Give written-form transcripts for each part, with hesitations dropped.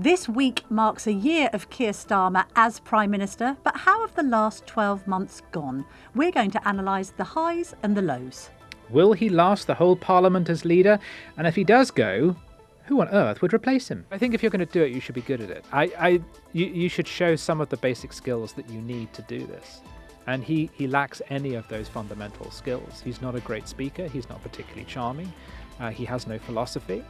This week marks a year of Keir Starmer as Prime Minister, but how have the last 12 months gone? We're going to analyse the highs and the lows. Will he last the whole Parliament as leader? And if he does go, who on earth would replace him? I think if you're going to do it, you should be good at it. You should show some of the basic skills that you need to do this. And he lacks any of those fundamental skills. He's not a great speaker. He's not particularly charming. He has no philosophy.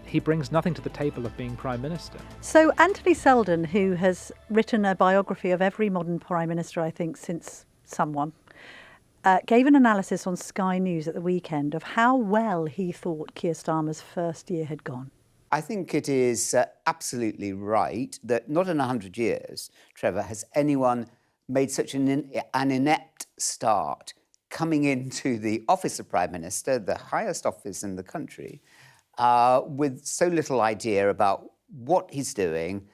He brings nothing to the table of being Prime Minister. So Anthony Seldon, who has written a biography of every modern Prime Minister, I think, since someone, gave an analysis on Sky News at the weekend of how well he thought Keir Starmer's first year had gone. I think it is absolutely right that not in 100 years, Trevor, has anyone made such an inept start coming into the office of Prime Minister, the highest office in the country, with so little idea about what he's doing,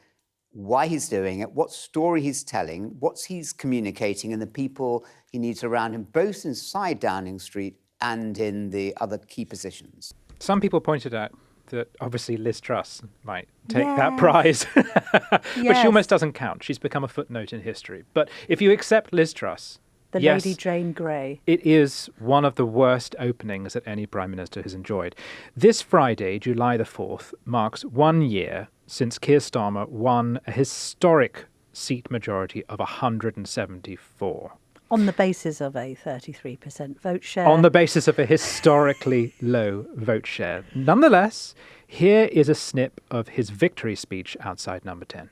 why he's doing it, what story he's telling, what he's communicating, and the people he needs around him, both inside Downing Street and in the other key positions. Some people pointed out that obviously Liz Truss might take that prize. But she almost doesn't count. She's become a footnote in history. But if you accept Liz Truss, the Lady Jane Grey. It is one of the worst openings that any Prime Minister has enjoyed. This Friday, July the 4th, marks 1 year since Keir Starmer won a historic seat majority of 174. On the basis of a 33% vote share. On the basis of a historically low vote share. Nonetheless, here is a snip of his victory speech outside Number 10.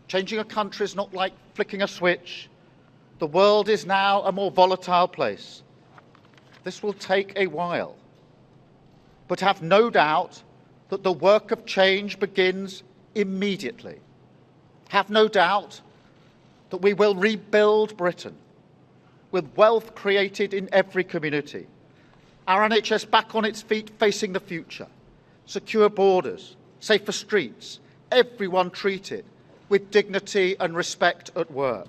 Changing a country is not like flicking a switch. The world is now a more volatile place. This will take a while. But have no doubt that the work of change begins immediately. Have no doubt that we will rebuild Britain with wealth created in every community, our NHS back on its feet facing the future, secure borders, safer streets, everyone treated with dignity and respect at work,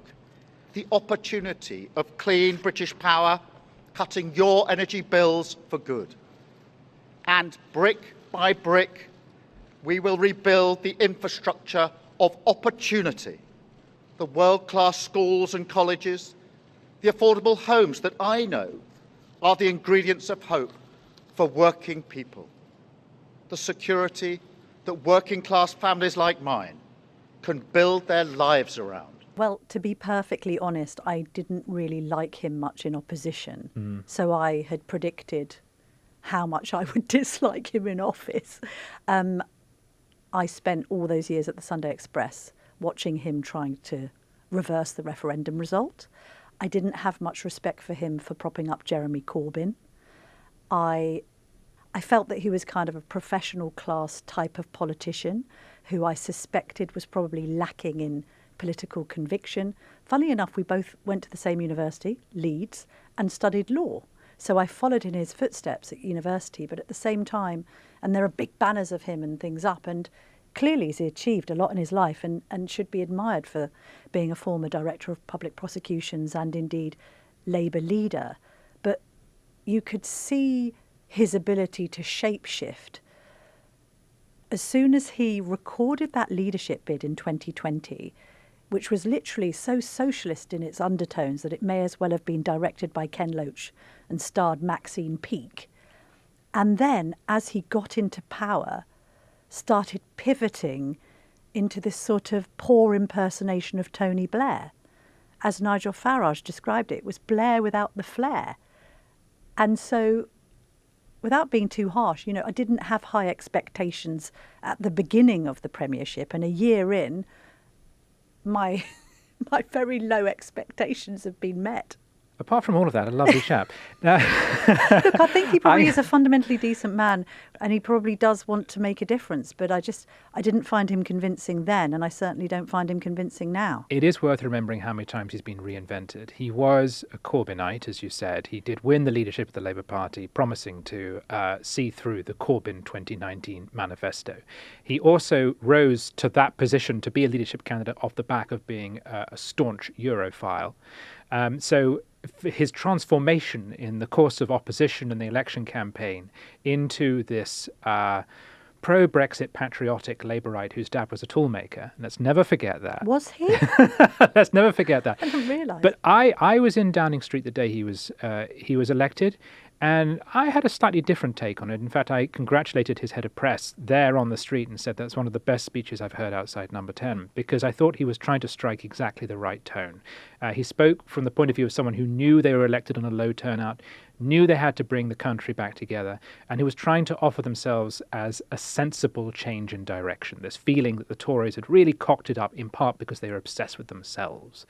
the opportunity of clean British power cutting your energy bills for good. And brick by brick, we will rebuild the infrastructure of opportunity, the world-class schools and colleges, the affordable homes that I know are the ingredients of hope for working people, the security that working-class families like mine can build their lives around. Well, to be perfectly honest, I didn't really like him much in opposition. So I had predicted how much I would dislike him in office. I spent all those years at the Sunday Express watching him trying to reverse the referendum result. I didn't have much respect for him for propping up Jeremy Corbyn. I felt that he was kind of a professional class type of politician who I suspected was probably lacking in political conviction. Funnily enough, we both went to the same university, Leeds, and studied law. So I followed in his footsteps at university, but at the same time, and there are big banners of him and things up, and clearly he's achieved a lot in his life and should be admired for being a former director of public prosecutions and indeed Labour leader. But you could see his ability to shapeshift. As soon as he recorded that leadership bid in 2020, which was literally so socialist in its undertones that it may as well have been directed by Ken Loach and starred Maxine Peake. And then, as he got into power, started pivoting into this sort of poor impersonation of Tony Blair. As Nigel Farage described it, it was Blair without the flair. And so, without being too harsh, I didn't have high expectations at the beginning of the premiership, and a year in, my very low expectations have been met. Apart from all of that, a lovely chap. Look, I think he probably is a fundamentally decent man, and he probably does want to make a difference, but I didn't find him convincing then, and I certainly don't find him convincing now. It is worth remembering how many times he's been reinvented. He was a Corbynite, as you said. He did win the leadership of the Labour Party, promising to see through the Corbyn 2019 manifesto. He also rose to that position to be a leadership candidate off the back of being a staunch Europhile. So his transformation in the course of opposition and the election campaign into this pro-Brexit patriotic Labourite whose dad was a toolmaker. Let's never forget that. Was he? Let's never forget that. I didn't realise. But I was in Downing Street the day he was elected, and I had a slightly different take on it. In fact, I congratulated his head of press there on the street and said that's one of the best speeches I've heard outside Number 10, because I thought he was trying to strike exactly the right tone. He spoke from the point of view of someone who knew they were elected on a low turnout, knew they had to bring the country back together, and who was trying to offer themselves as a sensible change in direction, this feeling that the Tories had really cocked it up in part because they were obsessed with themselves.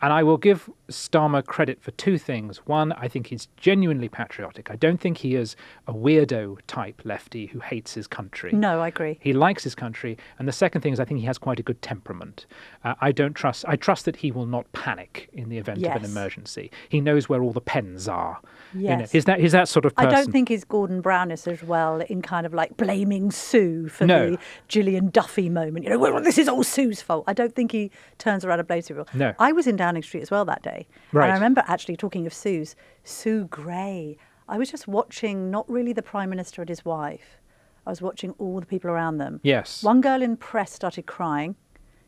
And I will give Starmer credit for two things. One, I think he's genuinely patriotic. I don't think he is a weirdo type lefty who hates his country. No, I agree. He likes his country. And the second thing is I think he has quite a good temperament. I trust that he will not panic in the event of an emergency. He knows where all the pens are. Yes. He's that sort of person. I don't think he's Gordon Brownish as well in kind of like blaming Sue for the Gillian Duffy moment. Well, this is all Sue's fault. I don't think he turns around and blames people. No. I was in Downing Street as well that day. Right. And I remember actually talking of Sue Gray. I was just watching not really the Prime Minister and his wife. I was watching all the people around them. Yes. One girl in press started crying.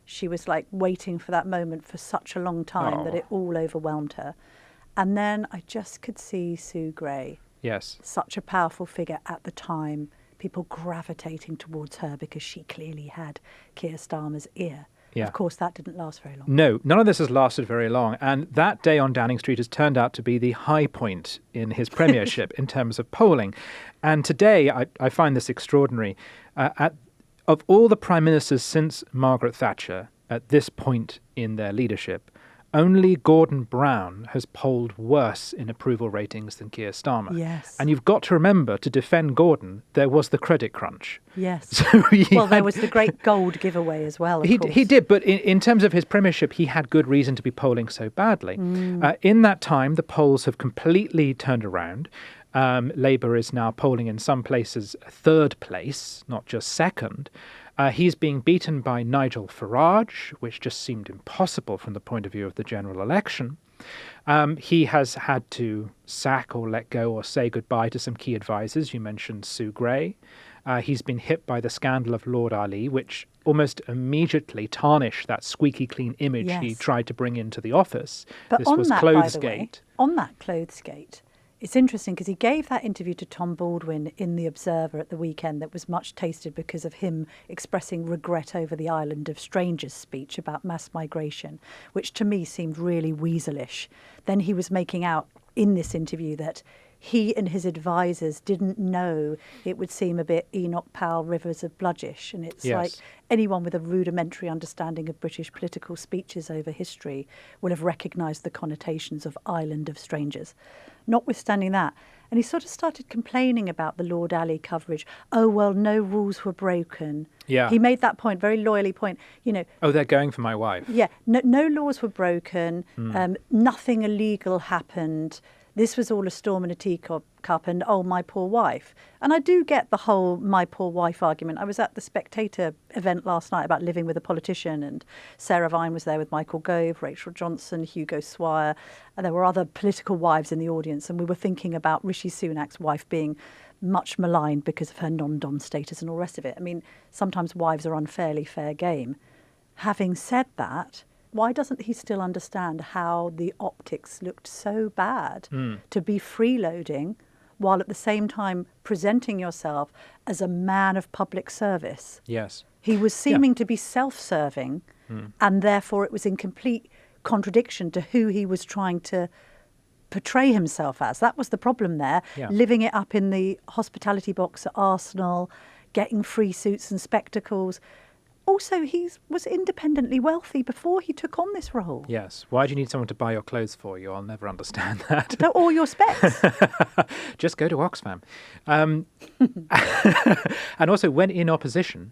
She was like waiting for that moment for such a long time that it all overwhelmed her. And then I just could see Sue Gray. Yes. Such a powerful figure at the time, people gravitating towards her because she clearly had Keir Starmer's ear. Yeah. Of course, that didn't last very long. No, none of this has lasted very long. And that day on Downing Street has turned out to be the high point in his premiership in terms of polling. And today, I find this extraordinary. Of all the prime ministers since Margaret Thatcher at this point in their leadership, only Gordon Brown has polled worse in approval ratings than Keir Starmer. Yes. And you've got to remember, to defend Gordon, there was the credit crunch. Yes. So there was the great gold giveaway as well, of course. He did, but in terms of his premiership, he had good reason to be polling so badly. In that time, the polls have completely turned around. Labour is now polling in some places third place, not just second. He's being beaten by Nigel Farage, which just seemed impossible from the point of view of the general election. He has had to sack or let go or say goodbye to some key advisors. You mentioned Sue Gray. He's been hit by the scandal of Lord Alli, which almost immediately tarnished that squeaky clean image he tried to bring into the office. But this on was that, by the way, Clothesgate. on that Clothesgate, it's interesting because he gave that interview to Tom Baldwin in The Observer at the weekend that was much tasted because of him expressing regret over the island of strangers speech about mass migration, which to me seemed really weaselish. Then he was making out in this interview that he and his advisors didn't know it would seem a bit Enoch Powell Rivers of Bludgish. And it's like anyone with a rudimentary understanding of British political speeches over history will have recognised the connotations of island of strangers. Notwithstanding that, and he sort of started complaining about the Lord Alli coverage. Oh, well, no rules were broken. Yeah. He made that point, very loyally point, Oh, they're going for my wife. Yeah, no laws were broken. Nothing illegal happened. This was all a storm in a teacup and, oh, my poor wife. And I do get the whole my poor wife argument. I was at the Spectator event last night about living with a politician, and Sarah Vine was there with Michael Gove, Rachel Johnson, Hugo Swire, and there were other political wives in the audience, and we were thinking about Rishi Sunak's wife being much maligned because of her non-dom status and all the rest of it. I mean, sometimes wives are unfairly fair game. Having said that, why doesn't he still understand how the optics looked so bad to be freeloading while at the same time presenting yourself as a man of public service? Yes. He was seeming to be self-serving, and therefore it was in complete contradiction to who he was trying to portray himself as. That was the problem there, living it up in the hospitality box at Arsenal, getting free suits and spectacles. Also, he was independently wealthy before he took on this role. Yes. Why do you need someone to buy your clothes for you? I'll never understand that. Or your specs. Just go to Oxfam. And also, when in opposition,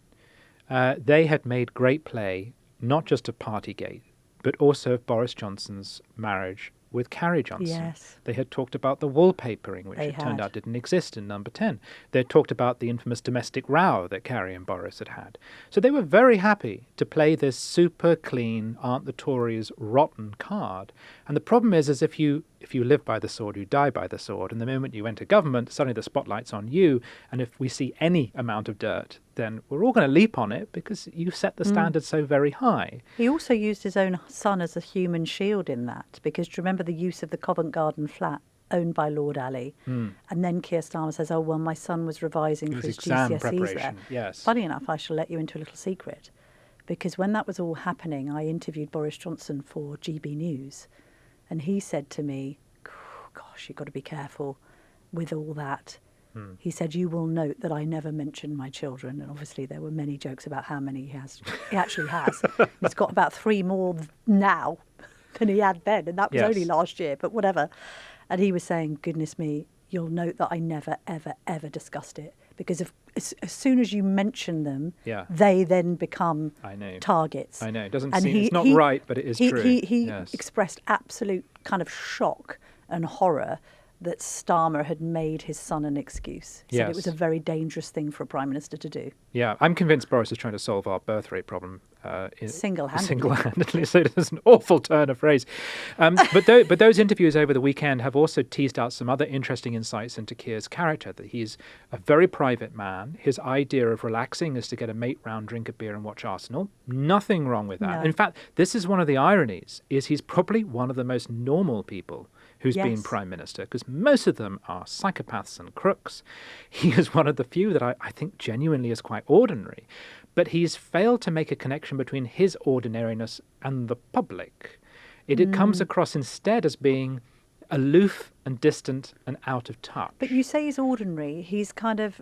they had made great play, not just of Partygate, but also of Boris Johnson's marriage with Carrie Johnson. Yes. They had talked about the wallpapering, which it turned out didn't exist in Number 10. They had talked about the infamous domestic row that Carrie and Boris had had. So they were very happy to play this super clean, aren't the Tories rotten card. And the problem is if you live by the sword, you die by the sword. And the moment you enter government, suddenly the spotlight's on you. And if we see any amount of dirt, then we're all going to leap on it because you set the standard so very high. He also used his own son as a human shield in that, because do you remember the use of the Covent Garden flat owned by Lord Alli? And then Keir Starmer says, oh, well, my son was revising for his exam GCSEs there. preparation, yes. Funny enough, I shall let you into a little secret, because when that was all happening, I interviewed Boris Johnson for GB News, and he said to me, gosh, you've got to be careful with all that. He said, you will note that I never mentioned my children. And obviously there were many jokes about how many he has. He actually has. He's got about 3 more now than he had then. And that was only last year, but whatever. And he was saying, goodness me, you'll note that I never, ever, ever discussed it. Because as soon as you mention them, they then become targets. I know. It doesn't seem, it's not right, but it is true. He expressed absolute kind of shock and horror that Starmer had made his son an excuse. He said it was a very dangerous thing for a Prime Minister to do. Yeah, I'm convinced Boris is trying to solve our birth rate problem single-handedly. So there's an awful turn of phrase. But those interviews over the weekend have also teased out some other interesting insights into Keir's character, that he's a very private man. His idea of relaxing is to get a mate round, drink a beer and watch Arsenal. Nothing wrong with that. No. In fact, this is one of the ironies, is he's probably one of the most normal people who's been Prime Minister, because most of them are psychopaths and crooks. He is one of the few that I think genuinely is quite ordinary. But he's failed to make a connection between his ordinariness and the public. It comes across instead as being aloof and distant and out of touch. But you say he's ordinary. He's kind of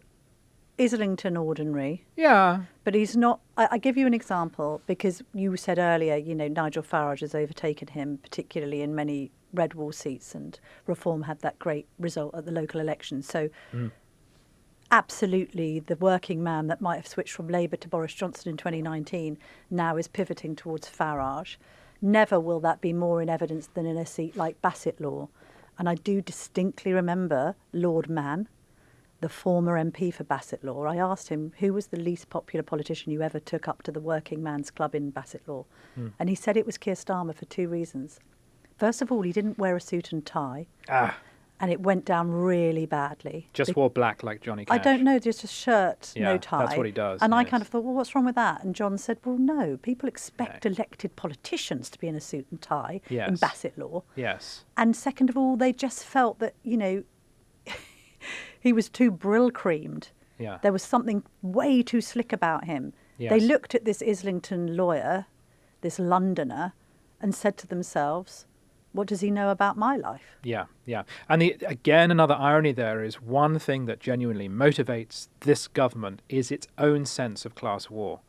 Islington ordinary. Yeah. But he's not. I give you an example, because you said earlier, Nigel Farage has overtaken him, particularly in many red wall seats, and Reform had that great result at the local elections. So absolutely, the working man that might have switched from Labour to Boris Johnson in 2019 now is pivoting towards Farage. Never will that be more in evidence than in a seat like Bassetlaw. And I do distinctly remember Lord Mann, the former MP for Bassetlaw. I asked him, who was the least popular politician you ever took up to the working man's club in Bassetlaw? And he said it was Keir Starmer for 2 reasons. First of all, he didn't wear a suit and tie. And it went down really badly. Just wore black like Johnny Cash. I don't know, just a shirt, no tie. That's what he does. And I kind of thought, well, what's wrong with that? And John said, well, no, people expect elected politicians to be in a suit and tie in Bassetlaw. Yes. And second of all, they just felt that, he was too brill-creamed. Yeah. There was something way too slick about him. Yes. They looked at this Islington lawyer, this Londoner, and said to themselves, what does he know about my life? Yeah. And again, another irony there is one thing that genuinely motivates this government is its own sense of class war.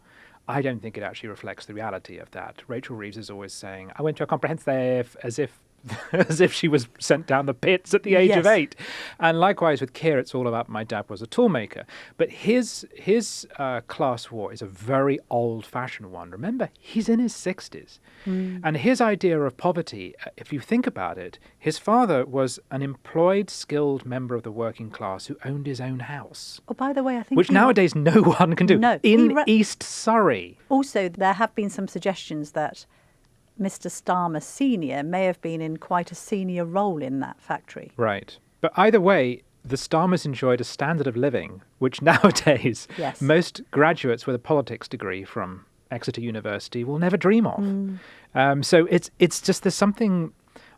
I don't think it actually reflects the reality of that. Rachel Reeves is always saying, I went to a comprehensive, as if she was sent down the pits at the age of 8. And likewise with Keir, it's all about my dad was a toolmaker. But his class war is a very old-fashioned one. Remember, he's in his 60s. And his idea of poverty, if you think about it, his father was an employed, skilled member of the working class who owned his own house. Oh, by the way, I think... Which nowadays no one can do. No, in East Surrey. Also, there have been some suggestions that Mr. Starmer Senior may have been in quite a senior role in that factory. Right. But either way, the Starmers enjoyed a standard of living, which nowadays most graduates with a politics degree from Exeter University will never dream of. So it's just there's something,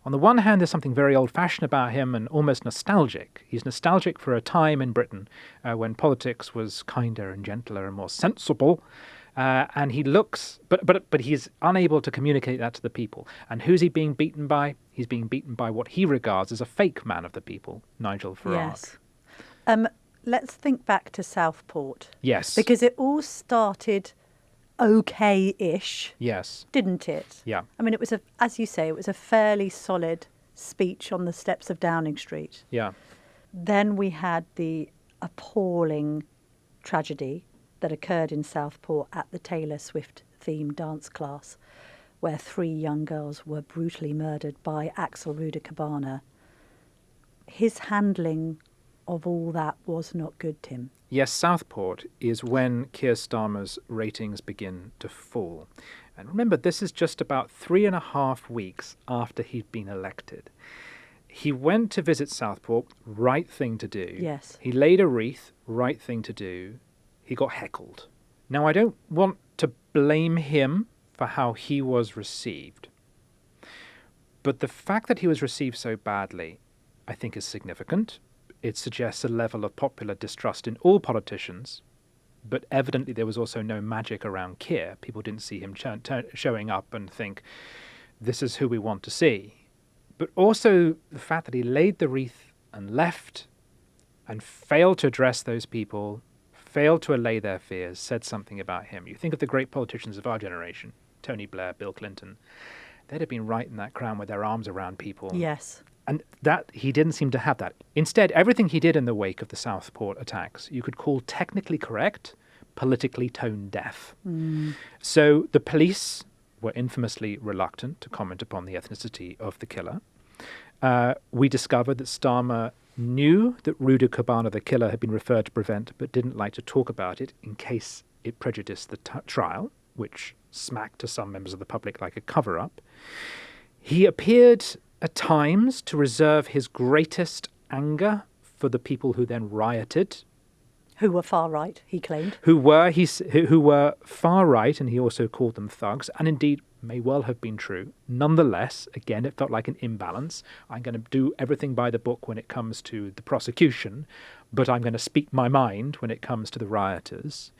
on the one hand, there's something very old-fashioned about him and almost nostalgic. He's nostalgic for a time in Britain when politics was kinder and gentler and more sensible. And he looks, but he's unable to communicate that to the people. And who's he being beaten by? He's being beaten by what he regards as a fake man of the people, Nigel Farage. Yes. Let's think back to Southport. Yes. Because it all started okay-ish. Yes. Didn't it? Yeah. I mean, it was as you say, it was a fairly solid speech on the steps of Downing Street. Yeah. Then we had the appalling tragedy that occurred in Southport at the Taylor Swift-themed dance class, where 3 young girls were brutally murdered by Axel Ruder-Cabana. His handling of all that was not good, Tim. Yes, Southport is when Keir Starmer's ratings begin to fall. And remember, this is just about 3.5 weeks after he'd been elected. He went to visit Southport, right thing to do. Yes. He laid a wreath, right thing to do. he got heckled. Now, I don't want to blame him for how he was received, but the fact that he was received so badly, I think, is significant. It suggests a level of popular distrust in all politicians, but evidently there was also no magic around Keir. People didn't see him showing up and think, this is who we want to see. But also the fact that he laid the wreath and left and failed to address those people, failed to allay their fears, said something about him. You think of the great politicians of our generation, Tony Blair, Bill Clinton, they'd have been right in that crown with their arms around people. Yes. And that he didn't seem to have that. Instead, everything he did in the wake of the Southport attacks, you could call technically correct, politically tone deaf. So the police were infamously reluctant to comment upon the ethnicity of the killer. We discovered that Starmer knew that Rudy Cabana, the killer, had been referred to prevent, but didn't like to talk about it in case it prejudiced the trial, which smacked to some members of the public like a cover-up. He appeared at times to reserve his greatest anger for the people who then rioted. Who were far right, he claimed. Who were far right, and he also called them thugs, and indeed may well have been true. Nonetheless, again, it felt like an imbalance. I'm going to do everything by the book when it comes to the prosecution, but I'm going to speak my mind when it comes to the rioters.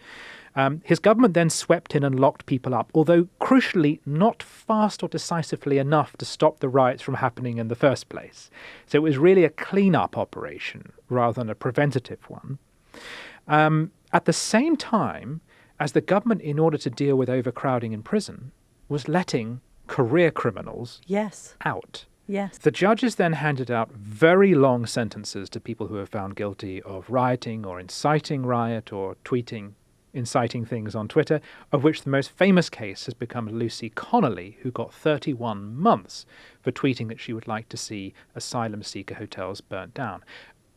His government then swept in and locked people up, although crucially not fast or decisively enough to stop the riots from happening in the first place. So it was really a clean-up operation rather than a preventative one. At the same time as the government, in order to deal with overcrowding in prison, was letting career criminals out. Yes. The judges then handed out very long sentences to people who were found guilty of rioting or inciting riot or tweeting inciting things on Twitter, of which the most famous case has become Lucy Connolly, who got 31 months for tweeting that she would like to see asylum seeker hotels burnt down.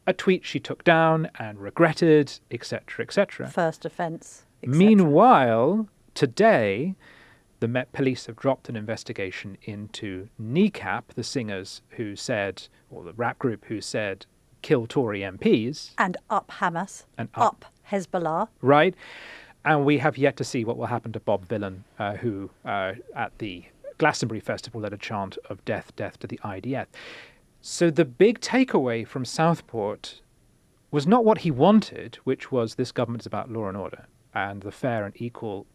A tweet she took down and regretted, etc., etc. First offence, etc. Meanwhile, today, the Met Police have dropped an investigation into Kneecap, the singers who said, or the rap group who said, kill Tory MPs. And up Hamas. And up Hezbollah. Right. And we have yet to see what will happen to Bob Villan, who at the Glastonbury Festival led a chant of death, death to the IDF. So the big takeaway from Southport was not what he wanted, which was this government is about law and order and the fair and equal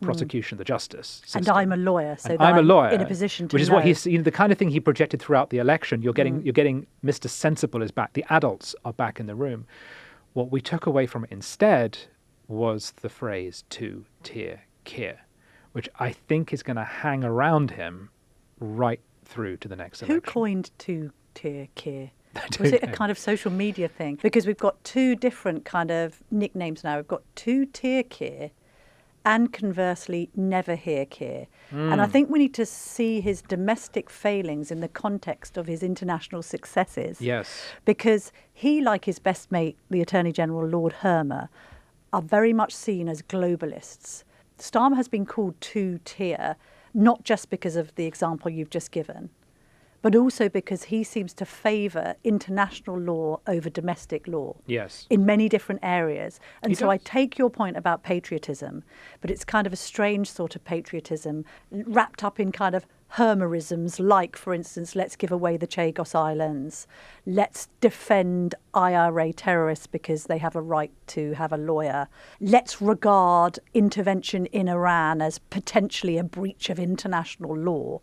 prosecution of the justice system. And I'm a lawyer, so that I'm a lawyer, in a position to which is know. what he's, the kind of thing he projected throughout the election. You're getting Mr. Sensible is back. The adults are back in the room. What we took away from it instead was the phrase two-tier Keir, which I think is going to hang around him right through to the next election. Who coined two-tier Keir? Was it a kind of social media thing? Because we've got two different kind of nicknames now. We've got two-tier Keir and conversely, never hear Keir. And I think we need to see his domestic failings in the context of his international successes. Yes. Because he, like his best mate, the Attorney General, Lord Hermer, are very much seen as globalists. Starmer has been called two-tier, not just because of the example you've just given, but also because he seems to favour international law over domestic law. Yes. In many different areas. And He so does. I take your point about patriotism, but it's kind of a strange sort of patriotism wrapped up in kind of Hermerisms, like, for instance, let's give away the Chagos Islands, let's defend IRA terrorists because they have a right to have a lawyer, let's regard intervention in Iran as potentially a breach of international law.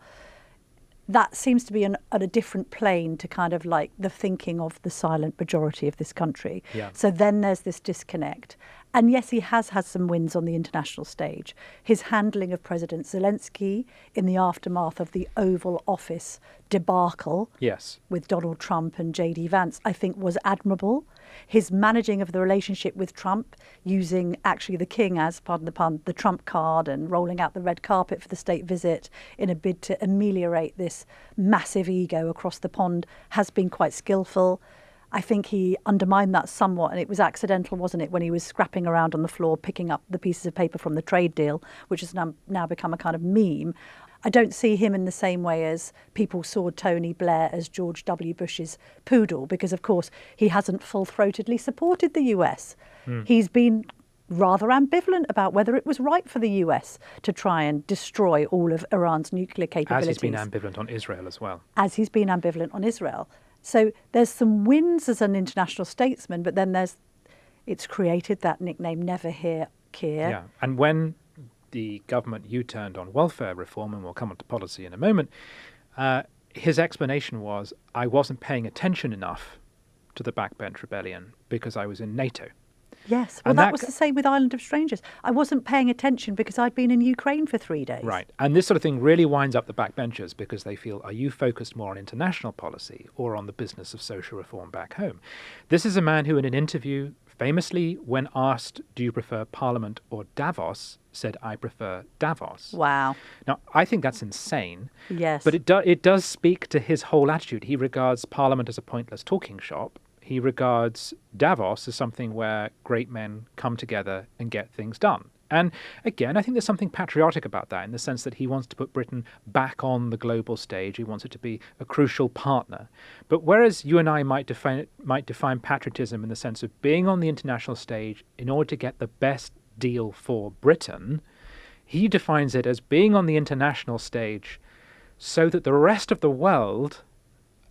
That seems to be at a different plane to kind of like the thinking of the silent majority of this country. Yeah. So then there's this disconnect. And yes, he has had some wins on the international stage. His handling of President Zelensky in the aftermath of the Oval Office debacle Yes. with Donald Trump and J.D. Vance, I think was admirable. His managing of the relationship with Trump, using actually the king as, pardon the pun, the Trump card and rolling out the red carpet for the state visit in a bid to ameliorate this massive ego across the pond, has been quite skillful. I think he undermined that somewhat, and it was accidental, wasn't it, when he was scrapping around on the floor, picking up the pieces of paper from the trade deal, which has now become a kind of meme. I don't see him in the same way as people saw Tony Blair as George W. Bush's poodle, because, of course, he hasn't full-throatedly supported the US. He's been rather ambivalent about whether it was right for the US to try and destroy all of Iran's nuclear capabilities. As he's been ambivalent on Israel as well. As he's been ambivalent on Israel. So there's some wins as an international statesman, but then it's created that nickname, Never Hear Keir. Yeah, and when the government U-turned on welfare reform, and we'll come on to policy in a moment, his explanation was, I wasn't paying attention enough to the Backbench rebellion because I was in NATO. Yes, well, that was the same with Island of Strangers. I wasn't paying attention because I'd been in Ukraine for 3 days. Right, and this sort of thing really winds up the backbenchers because they feel, are you focused more on international policy or on the business of social reform back home? This is a man who in an interview, famously, when asked, do you prefer Parliament or Davos, said, I prefer Davos. Wow. Now, I think that's insane. Yes. But it does speak to his whole attitude. He regards Parliament as a pointless talking shop. He regards Davos as something where great men come together and get things done. And again, I think there's something patriotic about that in the sense that he wants to put Britain back on the global stage. He wants it to be a crucial partner. But whereas you and I might define patriotism in the sense of being on the international stage in order to get the best deal for Britain, he defines it as being on the international stage so that the rest of the world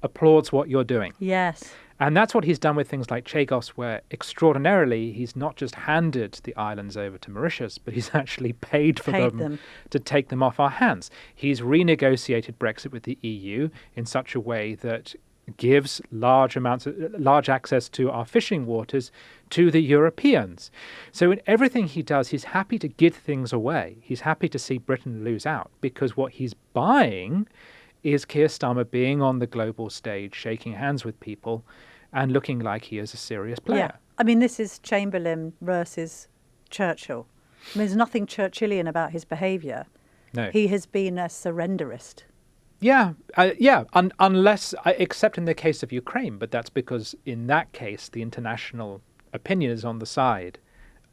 applauds what you're doing. Yes. And that's what he's done with things like Chagos, where extraordinarily he's not just handed the islands over to Mauritius, but he's actually paid for them to take them off our hands. He's renegotiated Brexit with the EU in such a way that gives large access to our fishing waters to the Europeans. So in everything he does, he's happy to give things away. He's happy to see Britain lose out because what he's buying is Keir Starmer being on the global stage, shaking hands with people and looking like he is a serious player. Yeah. I mean, this is Chamberlain versus Churchill. I mean, there's nothing Churchillian about his behaviour. No. He has been a surrenderist. Yeah, unless, except in the case of Ukraine, but that's because in that case, the international opinion is on the side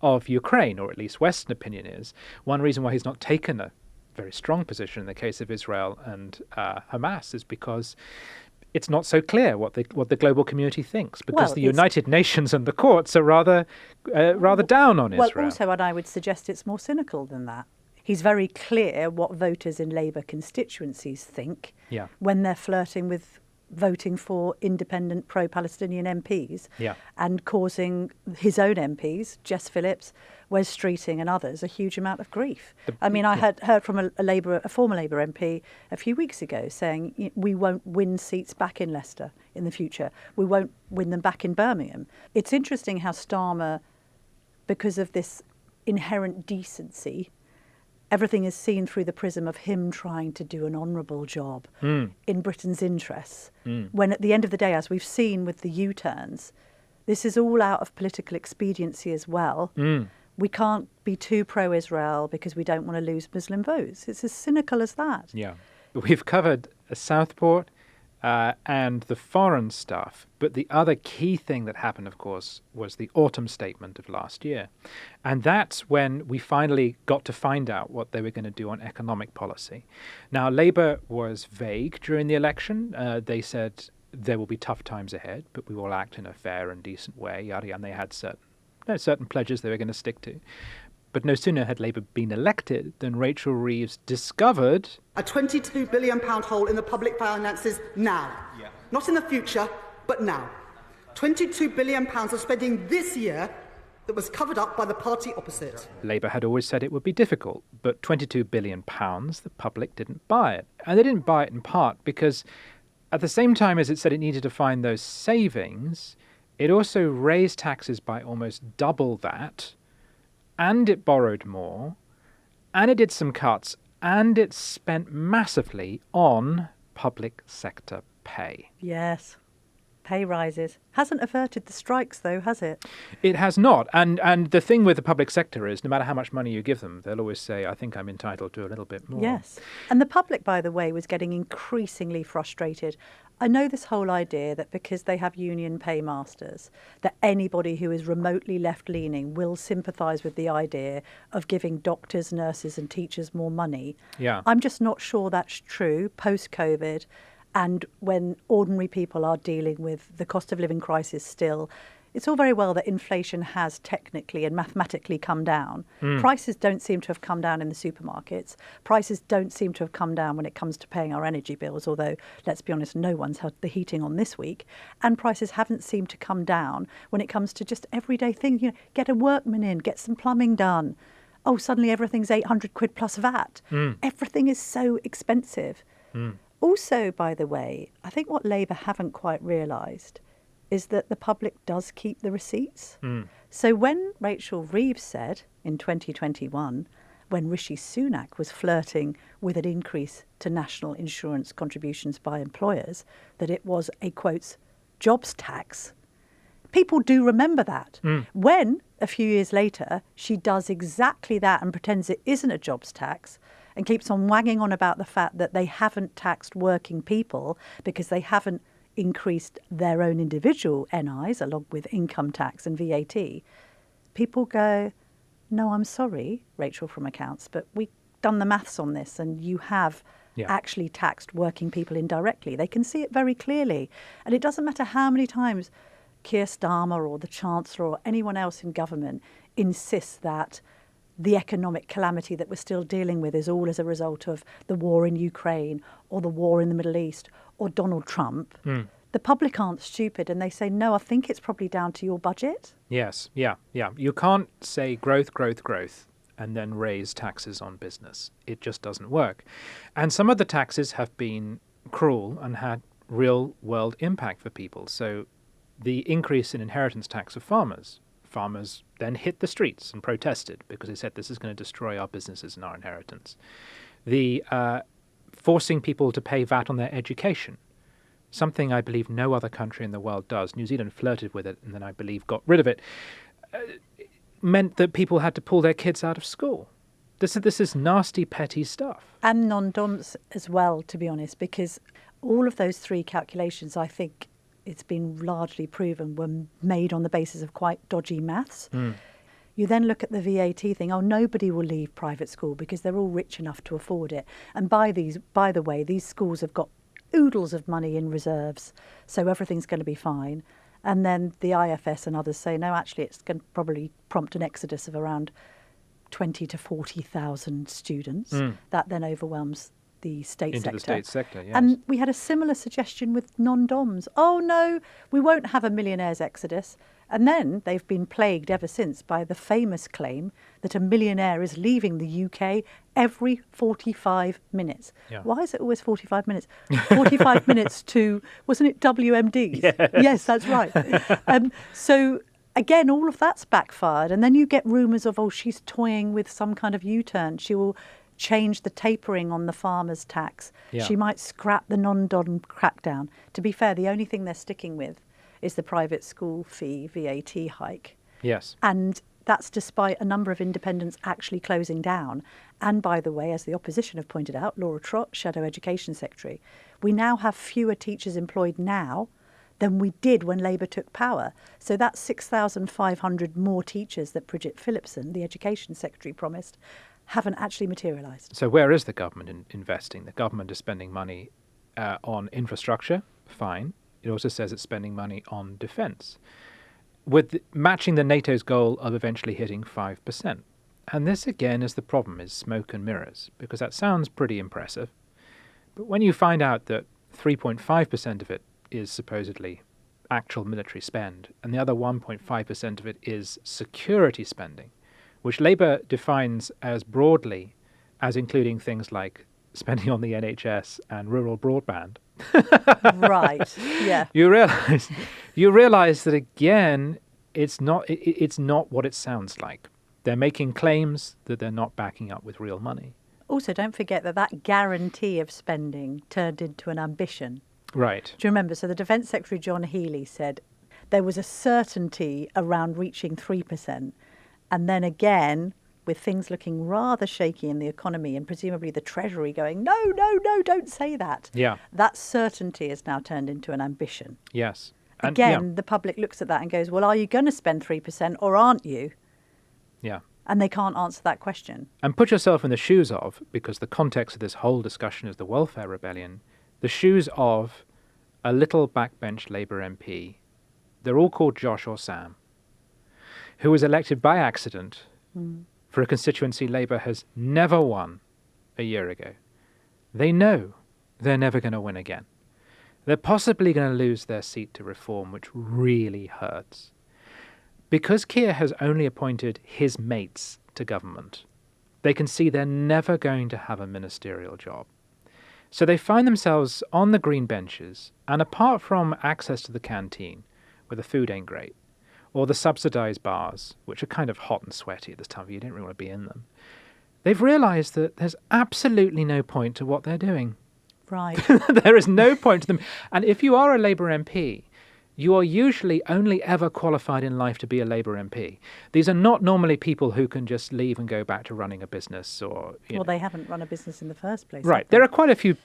of Ukraine, or at least Western opinion is. One reason why he's not taken a very strong position in the case of Israel and Hamas is because it's not so clear what the global community thinks, because the United Nations and the courts are rather down on Israel. Well, also, and I would suggest it's more cynical than that. He's very clear what voters in Labour constituencies think when they're flirting with voting for independent pro-Palestinian MPs and causing his own MPs, Jess Phillips, Wes Streeting and others, a huge amount of grief. I had heard from a former Labour MP a few weeks ago saying we won't win seats back in Leicester in the future. We won't win them back in Birmingham. It's interesting how Starmer, because of this inherent decency, everything is seen through the prism of him trying to do an honourable job in Britain's interests. When at the end of the day, as we've seen with the U-turns, this is all out of political expediency as well. We can't be too pro-Israel because we don't want to lose Muslim votes. It's as cynical as that. Yeah. We've covered Southport and the foreign stuff, but the other key thing that happened, of course, was the autumn statement of last year. And that's when we finally got to find out what they were going to do on economic policy. Now, Labour was vague during the election. They said there will be tough times ahead, but we will act in a fair and decent way, yada yada, and they had certain pledges they were going to stick to. But no sooner had Labour been elected than Rachel Reeves discovered a £22 billion hole in the public finances now. Not in the future, but now. £22 billion of spending this year that was covered up by the party opposite. Labour had always said it would be difficult, but £22 billion, the public didn't buy it. And they didn't buy it in part because at the same time as it said it needed to find those savings, it also raised taxes by almost double that, and it borrowed more, and it did some cuts, and it spent massively on public sector pay. Yes. Pay rises. Hasn't averted the strikes, though, has it? It has not. And the thing with the public sector is no matter how much money you give them, they'll always say, I think I'm entitled to a little bit more. Yes. And the public, by the way, was getting increasingly frustrated. I know this whole idea that because they have union paymasters, that anybody who is remotely left-leaning will sympathise with the idea of giving doctors, nurses and teachers more money. Yeah. I'm just not sure that's true post-COVID. And when ordinary people are dealing with the cost of living crisis still, it's all very well that inflation has technically and mathematically come down. Prices don't seem to have come down in the supermarkets. Prices don't seem to have come down when it comes to paying our energy bills, although, let's be honest, no one's had the heating on this week. And prices haven't seemed to come down when it comes to just everyday things. Get a workman in, get some plumbing done. Oh, suddenly everything's 800 quid plus VAT. Everything is so expensive. Also, by the way, I think what Labour haven't quite realised is that the public does keep the receipts. So when Rachel Reeves said in 2021, when Rishi Sunak was flirting with an increase to national insurance contributions by employers, that it was a, quotes, jobs tax, people do remember that. When, a few years later, she does exactly that and pretends it isn't a jobs tax and keeps on wagging on about the fact that they haven't taxed working people because they haven't increased their own individual NIs along with income tax and VAT, people go, no, I'm sorry, Rachel from Accounts, but we've done the maths on this and you have actually taxed working people indirectly. They can see it very clearly. And it doesn't matter how many times Keir Starmer or the Chancellor or anyone else in government insists that the economic calamity that we're still dealing with is all as a result of the war in Ukraine or the war in the Middle East or Donald Trump. The public aren't stupid and they say, no, I think it's probably down to your budget. Yes, yeah. You can't say growth, and then raise taxes on business. It just doesn't work. And some of the taxes have been cruel and had real world impact for people. So the increase in inheritance tax of farmers then hit the streets and protested because they said this is going to destroy our businesses and our inheritance. The forcing people to pay VAT on their education, something I believe no other country in the world does. New Zealand flirted with it and then I believe got rid of it. Meant that people had to pull their kids out of school. This is nasty, petty stuff. And non-doms as well, to be honest, because all of those three calculations, I think it's been largely proven, were made on the basis of quite dodgy maths. You then look at the VAT thing. Oh, nobody will leave private school because they're all rich enough to afford it. And by the way, these schools have got oodles of money in reserves, so everything's going to be fine. And then the IFS and others say, no, actually, it's going to probably prompt an exodus of around 20 to 40,000 students. That then overwhelms the state into sector. the state sector, yes. And we had a similar suggestion with non-doms. Oh, no, we won't have a millionaires exodus. And then they've been plagued ever since by the famous claim that a millionaire is leaving the UK every 45 minutes. Yeah. Why is it always 45 minutes? 45 minutes to, wasn't it WMDs? Yes, that's right. So again, all of that's backfired. And then you get rumours of, oh, she's toying with some kind of U-turn. She will change the tapering on the farmers' tax. Yeah. She might scrap the non-dom crackdown. To be fair, the only thing they're sticking with is the private school fee VAT hike. Yes. And that's despite a number of independents actually closing down. And by the way, as the opposition have pointed out, Laura Trott, Shadow Education Secretary, we now have fewer teachers employed now than we did when Labour took power. So that's 6,500 more teachers that Bridget Phillipson, the Education Secretary, promised, haven't actually materialised. So where is the government investing? The government is spending money on infrastructure, fine. It also says it's spending money on defence, matching the NATO's goal of eventually hitting 5%. And this, again, is the problem, is smoke and mirrors, because that sounds pretty impressive. But when you find out that 3.5% of it is supposedly actual military spend, and the other 1.5% of it is security spending, which Labour defines as broadly as including things like spending on the NHS and rural broadband. Right, yeah. You realize that, again, it's not what it sounds like. They're making claims that they're not backing up with real money. Also, don't forget that guarantee of spending turned into an ambition. Right. Do you remember? So the Defence Secretary, John Healey, said there was a certainty around reaching 3%. And then again, with things looking rather shaky in the economy and presumably the Treasury going, no, don't say that. Yeah. That certainty has now turned into an ambition. Yes. And again, the public looks at that and goes, well, are you going to spend 3% or aren't you? Yeah. And they can't answer that question. And put yourself in the shoes of, because the context of this whole discussion is the welfare rebellion, the shoes of a little backbench Labour MP they're all called Josh or Sam, who was elected by accident for a constituency Labour has never won a year ago. They know they're never going to win again. They're possibly going to lose their seat to Reform, which really hurts. Because Keir has only appointed his mates to government, they can see they're never going to have a ministerial job. So they find themselves on the green benches, and apart from access to the canteen, where the food ain't great, or the subsidised bars, which are kind of hot and sweaty at this time of year, you don't really want to be in them, they've realised that there's absolutely no point to what they're doing. Right. There is no point to them. And if you are a Labour MP, you are usually only ever qualified in life to be a Labour MP. These are not normally people who can just leave and go back to running a business or... Well, they haven't run a business in the first place. Right. There are quite a few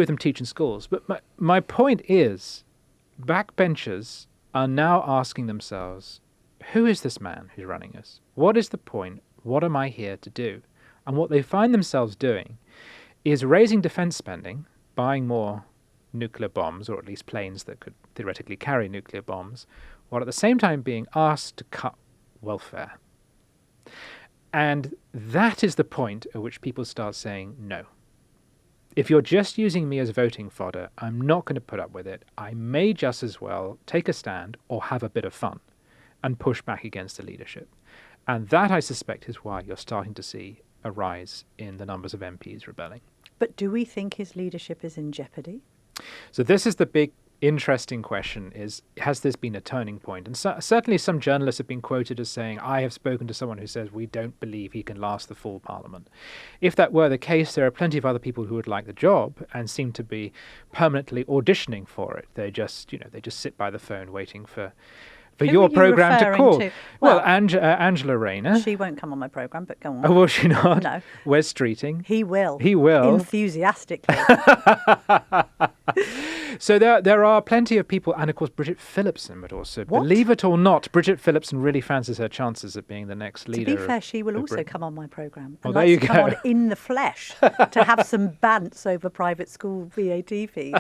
of them teaching schools. But my point is, backbenchers are now asking themselves, who is this man who's running us? What is the point? What am I here to do? And what they find themselves doing is raising defence spending, buying more nuclear bombs, or at least planes that could theoretically carry nuclear bombs, while at the same time being asked to cut welfare. And that is the point at which people start saying, no. If you're just using me as voting fodder, I'm not going to put up with it. I may just as well take a stand or have a bit of fun and push back against the leadership. And that, I suspect, is why you're starting to see a rise in the numbers of MPs rebelling. But do we think his leadership is in jeopardy? So this is the big interesting question, is has this been a turning point? And certainly some journalists have been quoted as saying, I have spoken to someone who says we don't believe he can last the full Parliament. If that were the case, there are plenty of other people who would like the job and seem to be permanently auditioning for it. They just sit by the phone waiting for your programme to call. Well, Angela Rayner. She won't come on my programme, but go on. Oh, will she not? No. Wes Streeting. He will. He will. Enthusiastically. So there are plenty of people, and of course Bridget Phillipson would also, believe it or not, Bridget Phillipson really fancies her chances of being the next leader. To be fair, she will also come on my programme. Oh, And there you come go. on in the flesh to have some bants over private school VAT fees.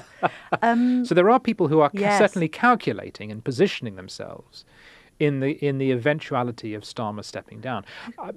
So there are people who are Yes. certainly calculating and positioning themselves in the eventuality of Starmer stepping down.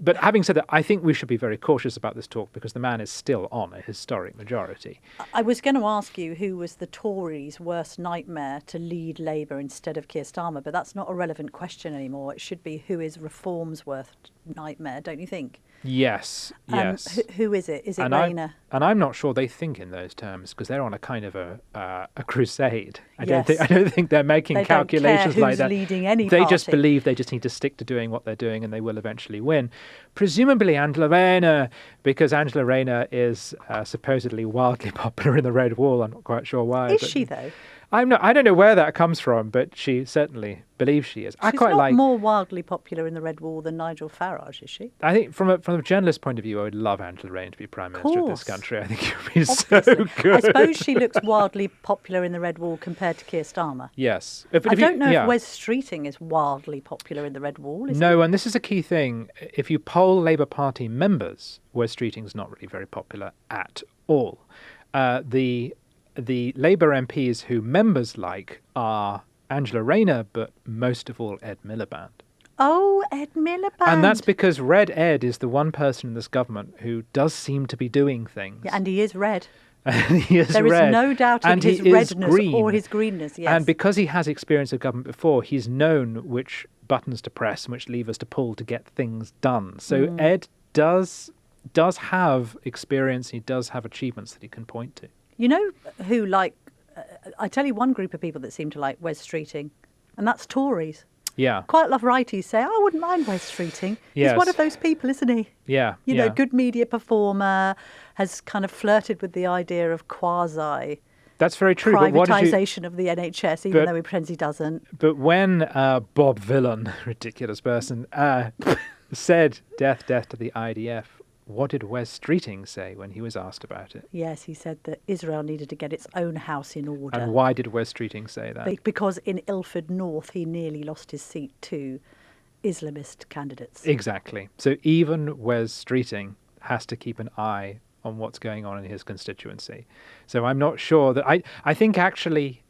But having said that, I think we should be very cautious about this talk because the man is still on a historic majority. I was going to ask you who was the Tories' worst nightmare to lead Labour instead of Keir Starmer, but that's not a relevant question anymore. It should be who is Reform's worst nightmare, don't you think? Yes, yes. Who is it? Is it And Rayner? I'm not sure they think in those terms because they're on a kind of a crusade. I Yes. don't think they're making They don't care calculations like who's that. leading any They just party. believe they just need to stick to doing what they're doing and they will eventually win. Presumably Angela Rayner, because Angela Rayner is supposedly wildly popular in the Red Wall. I'm not quite sure why. Is but she, though? I don't know where that comes from, but she certainly believes she is. She's not more wildly popular in the Red Wall than Nigel Farage, is she? I think from a journalist point of view, I would love Angela Rayner to be Prime Minister of this course. country. I think it would be so Obviously. good. I suppose she looks wildly popular in the Red Wall compared to Keir Starmer. Yes. I don't know if Wes Streeting is wildly popular in the Red Wall, is he? No, and this is a key thing. If you poll Labour Party members, Wes Streeting's not really very popular at all. The Labour MPs who members like are Angela Rayner, but most of all Ed Miliband. Oh, Ed Miliband. And that's because Red Ed is the one person in this government who does seem to be doing things. Yeah, and he is red. And he is There red. is no doubt in And his he is redness green. or his greenness, yes. And because he has experience of government before, he's known which buttons to press and which levers to pull to get things done. So Ed does have experience, he does have achievements that he can point to. You know who I tell you one group of people that seem to like Wes Streeting, and that's Tories. Yeah. Quite a lot of righties say, I wouldn't mind Wes Streeting. Yes. He's one of those people, isn't he? Yeah. You know, good media performer, has kind of flirted with the idea of quasi That's very true. But what did you... privatisation of the NHS, even though he pretends he doesn't. But when Bob Villan, ridiculous person, said death to the IDF, what did Wes Streeting say when he was asked about it? Yes, he said that Israel needed to get its own house in order. And why did Wes Streeting say that? Because in Ilford North, he nearly lost his seat to Islamist candidates. Exactly. So even Wes Streeting has to keep an eye on what's going on in his constituency. So I'm not sure that... I think actually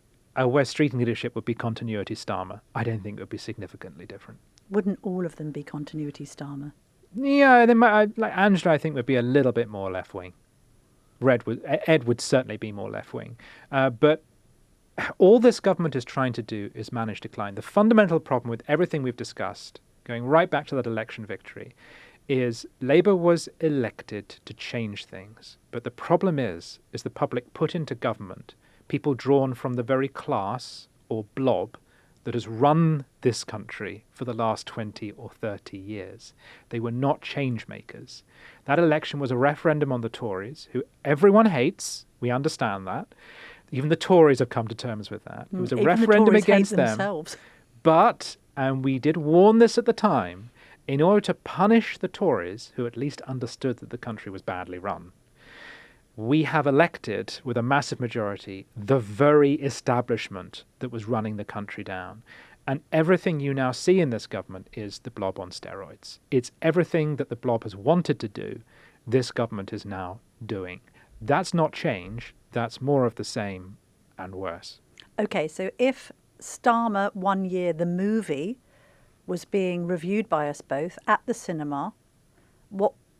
West Street leadership would be continuity Starmer. I don't think it would be significantly different. Wouldn't all of them be continuity Starmer? Yeah, they might, like Angela, I think, would be a little bit more left-wing. Ed would certainly be more left-wing. But all this government is trying to do is manage decline. The fundamental problem with everything we've discussed, going right back to that election victory, is Labour was elected to change things. But the problem is the public put into government people drawn from the very class or blob that has run this country for the last 20 or 30 years. They were not change makers. That election was a referendum on the Tories, who everyone hates. We understand that. Even the Tories have come to terms with that. It was a referendum against them. Themselves. But, and we did warn this at the time, in order to punish the Tories, who at least understood that the country was badly run, we have elected, with a massive majority, the very establishment that was running the country down. And everything you now see in this government is the blob on steroids. It's everything that the blob has wanted to do, this government is now doing. That's not change, that's more of the same and worse. Okay, so if Starmer 1 Year, the movie, was being reviewed by us both at the cinema,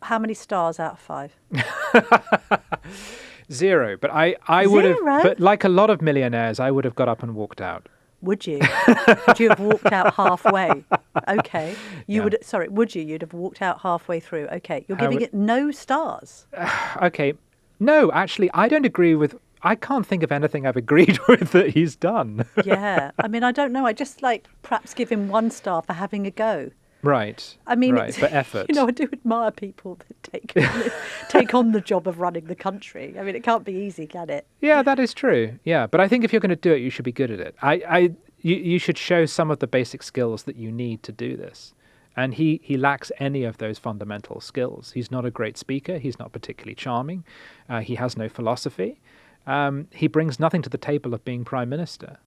how many stars out of 5? 0. But I would have, but like a lot of millionaires, I would have got up and walked out. Would you? Would you have walked out halfway? Okay. Would you? You'd have walked out halfway through. Okay. You're giving it no stars. Okay. No, actually, I don't agree with... I can't think of anything I've agreed with that he's done. Yeah. I mean, I don't know. I just perhaps give him 1 star for having a go. Right. I mean, right, for effort. I do admire people that take on the job of running the country. I mean, it can't be easy, can it? Yeah, that is true. Yeah, but I think if you're going to do it, you should be good at it. You should show some of the basic skills that you need to do this. And he lacks any of those fundamental skills. He's not a great speaker. He's not particularly charming. He has no philosophy. He brings nothing to the table of being Prime Minister.